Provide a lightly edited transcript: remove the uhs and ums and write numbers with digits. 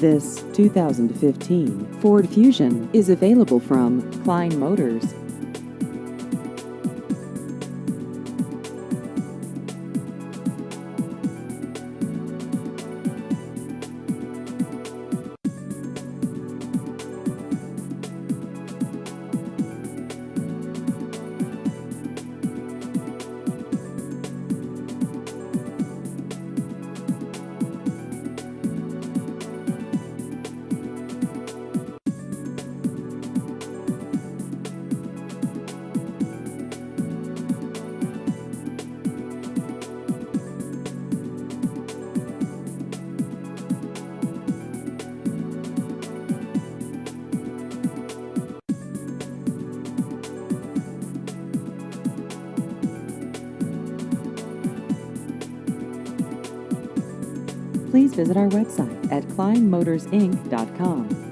This 2015 Ford Fusion is available from Klein Motors. Please visit our website at kleinmotorsinc.com.